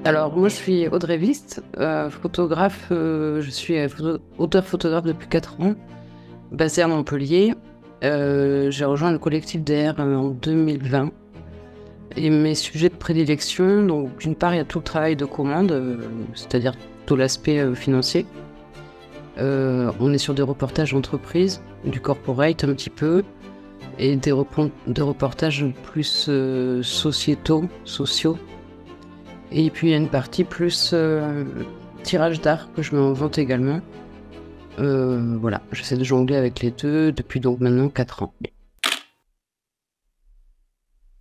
Alors, moi, je suis Audrey Vist, photographe. Je suis auteur-photographe depuis 4 ans, basée à Montpellier. J'ai rejoint le collectif DR en 2020. Et mes sujets de prédilection, donc d'une part, il y a tout le travail de commande, c'est-à-dire tout l'aspect financier. On est sur des reportages entreprises, du corporate un petit peu, et des reportages plus sociaux. Et puis il y a une partie plus tirage d'art que je mets en vente également. Voilà, j'essaie de jongler avec les deux depuis donc maintenant 4 ans.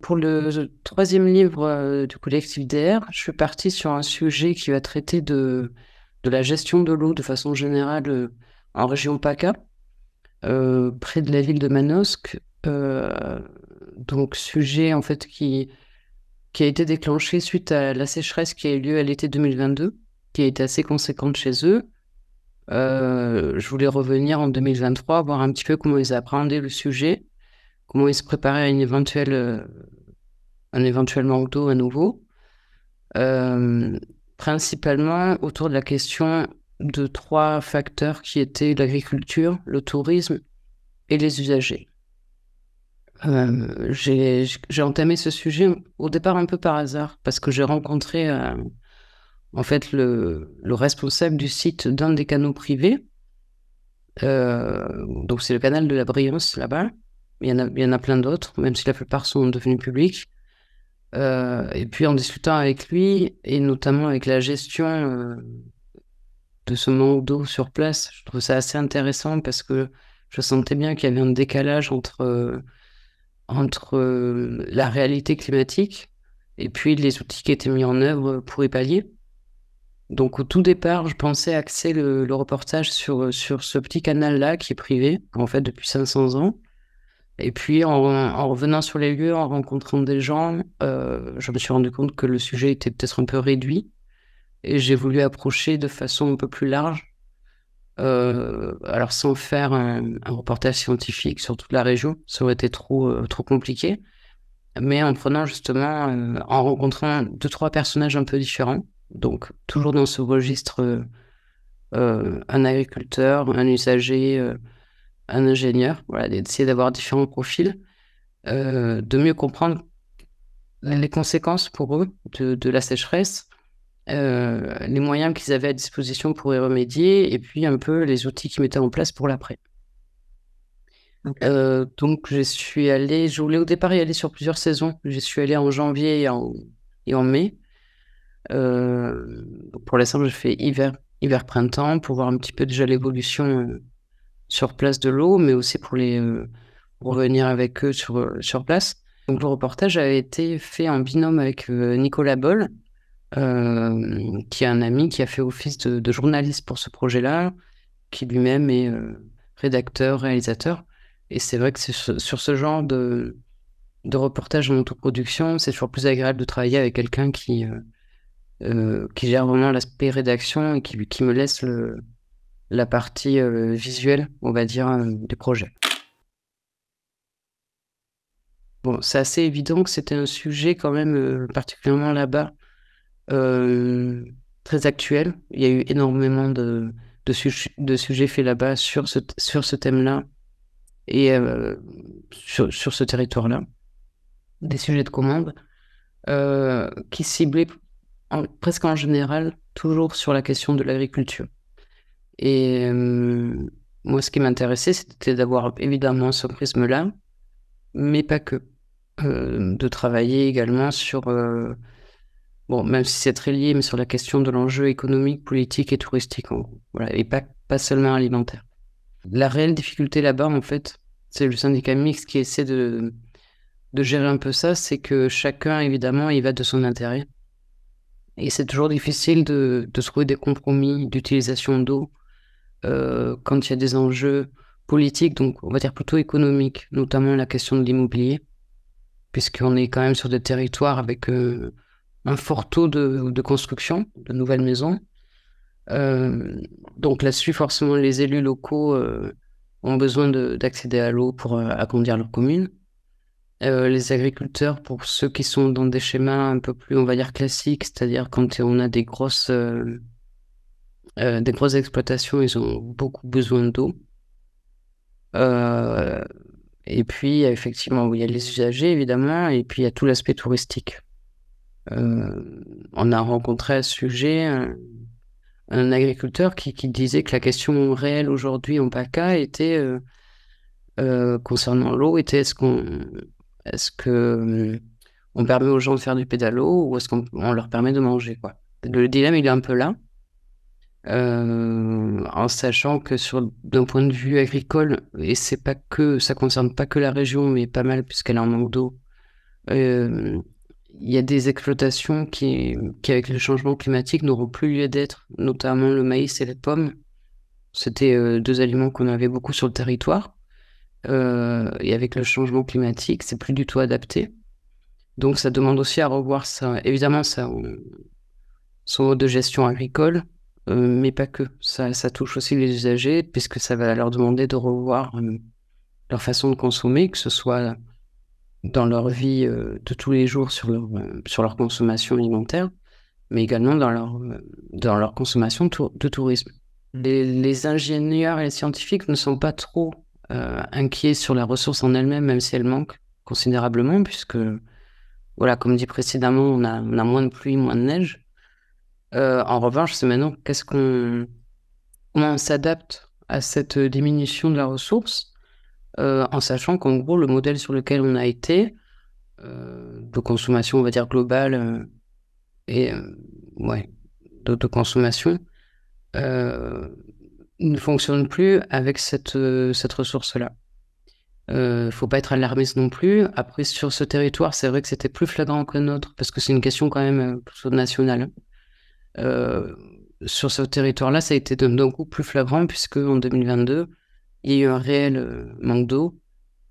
Pour le troisième livre du collectif DR, je suis partie sur un sujet qui va traiter de la gestion de l'eau de façon générale en région PACA, près de la ville de Manosque. Donc sujet en fait qui a été déclenché suite à la sécheresse qui a eu lieu à l'été 2022, qui a été assez conséquente chez eux. Je voulais revenir en 2023, voir un petit peu comment ils appréhendaient le sujet, comment ils se préparaient à un éventuel manque d'eau à nouveau. Principalement autour de la question de 3 facteurs qui étaient l'agriculture, le tourisme et les usagers. J'ai entamé ce sujet au départ un peu par hasard, parce que j'ai rencontré en fait le responsable du site d'un des canaux privés. Donc c'est le canal de la Briance là-bas. Il y en a plein d'autres, même si la plupart sont devenus publics. Et puis en discutant avec lui, et notamment avec la gestion de ce manque d'eau sur place, je trouve ça assez intéressant parce que je sentais bien qu'il y avait un décalage entre la réalité climatique et puis les outils qui étaient mis en œuvre pour y pallier. Donc au tout départ, je pensais axer le reportage sur ce petit canal-là qui est privé, en fait, depuis 500 ans. Et puis en revenant sur les lieux, en rencontrant des gens, je me suis rendu compte que le sujet était peut-être un peu réduit. Et j'ai voulu approcher de façon un peu plus large, alors sans faire un reportage scientifique sur toute la région, ça aurait été trop compliqué, mais en prenant justement, en rencontrant 2, 3 personnages un peu différents, donc toujours dans ce registre, un agriculteur, un usager, un ingénieur, voilà, d'essayer d'avoir différents profils, de mieux comprendre les conséquences pour eux de la sécheresse, les moyens qu'ils avaient à disposition pour y remédier, et puis un peu les outils qu'ils mettaient en place pour l'après. Donc je voulais au départ y aller sur plusieurs saisons. J'y suis allée en janvier et en mai. Donc pour l'instant, je fais hiver-printemps pour voir un petit peu déjà l'évolution sur place de l'eau, mais aussi pour revenir avec eux sur place. Donc le reportage a été fait en binôme avec Nicolas Boll, qui est un ami qui a fait office de journaliste pour ce projet-là, qui lui-même est rédacteur, réalisateur. Et c'est vrai que sur ce genre de reportage en autoproduction, c'est toujours plus agréable de travailler avec quelqu'un qui gère vraiment l'aspect rédaction et qui me laisse la partie visuelle, on va dire, du projet. Bon, c'est assez évident que c'était un sujet quand même, particulièrement là-bas, euh, très actuel. Il y a eu énormément de sujets faits là-bas sur ce thème-là et sur ce territoire-là. Des sujets de commande qui ciblaient presque en général toujours sur la question de l'agriculture. Et moi, ce qui m'intéressait, c'était d'avoir évidemment ce prisme-là, mais pas que. De travailler également sur, bon, même si c'est très lié, mais sur la question de l'enjeu économique, politique et touristique, en gros. Voilà, et pas seulement alimentaire. La réelle difficulté là-bas, en fait, c'est le syndicat mixte qui essaie de gérer un peu ça, c'est que chacun, évidemment, il va de son intérêt. Et c'est toujours difficile de trouver des compromis d'utilisation d'eau quand il y a des enjeux politiques, donc on va dire plutôt économiques, notamment la question de l'immobilier, puisqu'on est quand même sur des territoires avec un fort taux de construction de nouvelles maisons. Donc là-dessus, forcément, les élus locaux ont besoin d'accéder à l'eau pour agrandir leur commune. Les agriculteurs, pour ceux qui sont dans des schémas un peu plus, on va dire, classiques, c'est-à-dire quand on a des grosses exploitations, ils ont beaucoup besoin d'eau. Euh, et puis, effectivement, il y a les usagers, évidemment, et puis il y a tout l'aspect touristique. On a rencontré à ce sujet un agriculteur qui disait que la question réelle aujourd'hui en PACA était, concernant l'eau, était est-ce que on permet aux gens de faire du pédalo ou est-ce qu'on leur permet de manger, quoi. Le dilemme, il est un peu là. En sachant que d'un point de vue agricole, et c'est pas que, ça concerne pas que la région, mais pas mal puisqu'elle a un manque d'eau, euh, il y a des exploitations qui, avec le changement climatique, n'auront plus lieu d'être, notamment le maïs et les pommes. C'était deux aliments qu'on avait beaucoup sur le territoire. Et avec le changement climatique, c'est plus du tout adapté. Donc ça demande aussi à revoir ça, évidemment son mode de gestion agricole, mais pas que. Ça touche aussi les usagers, puisque ça va leur demander de revoir leur façon de consommer, que ce soit dans leur vie de tous les jours sur leur consommation alimentaire, mais également dans leur consommation de tourisme. Les ingénieurs et les scientifiques ne sont pas trop inquiets sur la ressource en elle-même, même si elle manque considérablement, puisque, voilà, comme dit précédemment, on a moins de pluie, moins de neige. En revanche, c'est maintenant comment on s'adapte à cette diminution de la ressource, en sachant qu'en gros, le modèle sur lequel on a été, de consommation, on va dire globale, et ouais, de consommation, euh, ne fonctionne plus avec cette ressource-là. Faut pas être alarmiste non plus. Après, sur ce territoire, c'est vrai que c'était plus flagrant que le nôtre, parce que c'est une question quand même plutôt nationale. Euh, sur ce territoire-là, ça a été d'un coup plus flagrant, puisque en 2022, il y a eu un réel manque d'eau,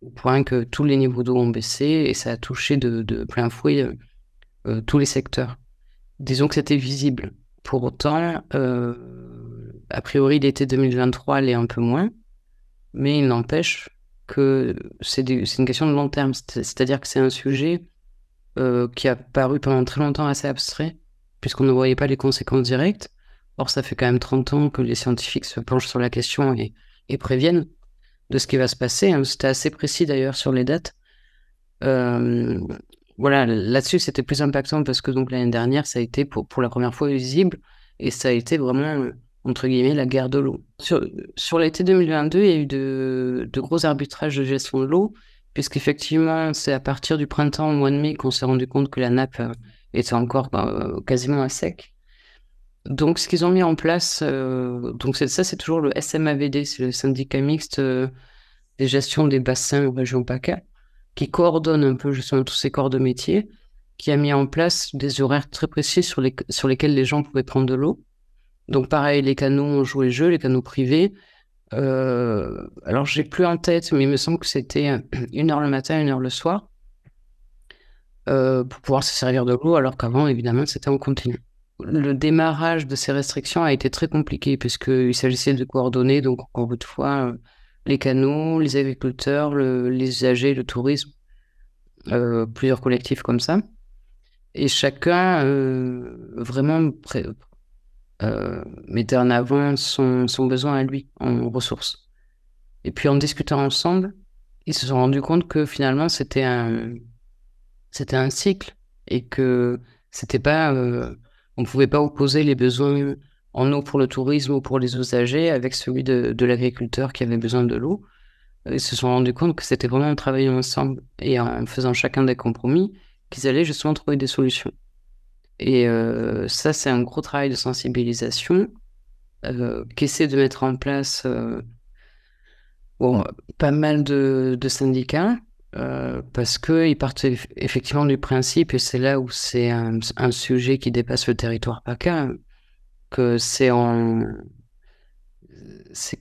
au point que tous les niveaux d'eau ont baissé, et ça a touché de plein fouet tous les secteurs. Disons que c'était visible. Pour autant, a priori, l'été 2023 l'est un peu moins, mais il n'empêche que c'est une question de long terme. C'est-à-dire que c'est un sujet qui a paru pendant très longtemps assez abstrait, puisqu'on ne voyait pas les conséquences directes. Or, ça fait quand même 30 ans que les scientifiques se penchent sur la question et préviennent de ce qui va se passer, hein. C'était assez précis d'ailleurs sur les dates. Euh, voilà, là-dessus, c'était plus impactant parce que donc l'année dernière, ça a été pour la première fois visible et ça a été vraiment, entre guillemets, la guerre de l'eau. Sur l'été 2022, il y a eu de gros arbitrages de gestion de l'eau, puisqu'effectivement, c'est à partir du printemps, au mois de mai, qu'on s'est rendu compte que la nappe était encore quasiment à sec. Donc, ce qu'ils ont mis en place, donc ça, c'est toujours le SMAVD, c'est le syndicat mixte des gestions des bassins en région PACA, qui coordonne un peu justement tous ces corps de métier, qui a mis en place des horaires très précis sur lesquels les gens pouvaient prendre de l'eau. Donc pareil, les canaux ont joué le jeu, les canaux privés. Alors j'ai plus en tête, mais il me semble que c'était 1 heure le matin, 1 heure le soir, pour pouvoir se servir de l'eau, alors qu'avant, évidemment, c'était en continu. Le démarrage de ces restrictions a été très compliqué, puisqu'il s'agissait de coordonner, donc encore une fois, les canaux, les agriculteurs, les usagers, le tourisme, plusieurs collectifs comme ça. Et chacun vraiment mettait en avant son besoin à lui en ressources. Et puis en discutant ensemble, ils se sont rendus compte que finalement c'était un cycle et que c'était pas, on pouvait pas opposer les besoins en eau pour le tourisme ou pour les usagers avec celui de l'agriculteur qui avait besoin de l'eau. Ils se sont rendus compte que c'était vraiment en travaillant ensemble et en faisant chacun des compromis qu'ils allaient justement trouver des solutions. Et ça, c'est un gros travail de sensibilisation qu'essaie de mettre en place bon, pas mal de syndicats parce qu'ils partent effectivement du principe, et c'est là où c'est un sujet qui dépasse le territoire PACA, que c'est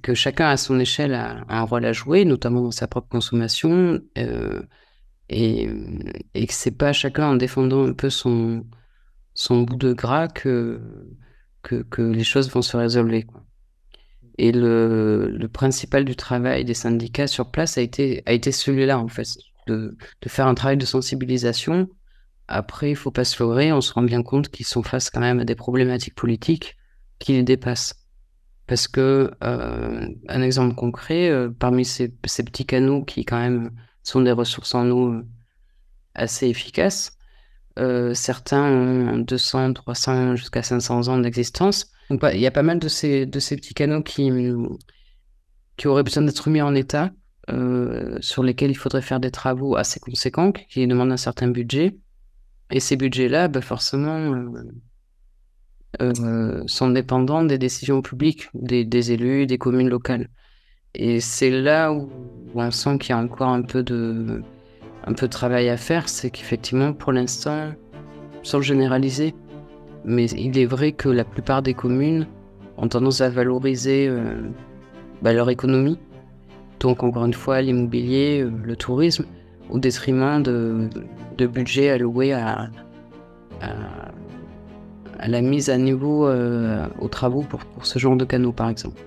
que chacun à son échelle a un rôle à jouer, notamment dans sa propre consommation, et, et que c'est pas chacun en défendant un peu son bout de gras que les choses vont se résolver, quoi. Et le principal du travail des syndicats sur place a été celui-là, en fait. de faire un travail de sensibilisation. Après, il faut pas se leurrer, on se rend bien compte qu'ils sont face quand même à des problématiques politiques qui les dépassent. Parce que, un exemple concret, parmi ces petits canaux qui quand même sont des ressources en eau assez efficaces, certains ont 200, 300, jusqu'à 500 ans d'existence. Donc, il y a pas mal de ces petits canaux qui auraient besoin d'être mis en état, sur lesquels il faudrait faire des travaux assez conséquents, qui demandent un certain budget. Et ces budgets-là, forcément, sont dépendants des décisions publiques, des élus, des communes locales. Et c'est là où on sent qu'il y a encore un peu de travail à faire, c'est qu'effectivement, pour l'instant, sans le généraliser, mais il est vrai que la plupart des communes ont tendance à valoriser leur économie, donc encore une fois l'immobilier, le tourisme, au détriment de budgets alloués à la mise à niveau aux travaux pour ce genre de canaux, par exemple.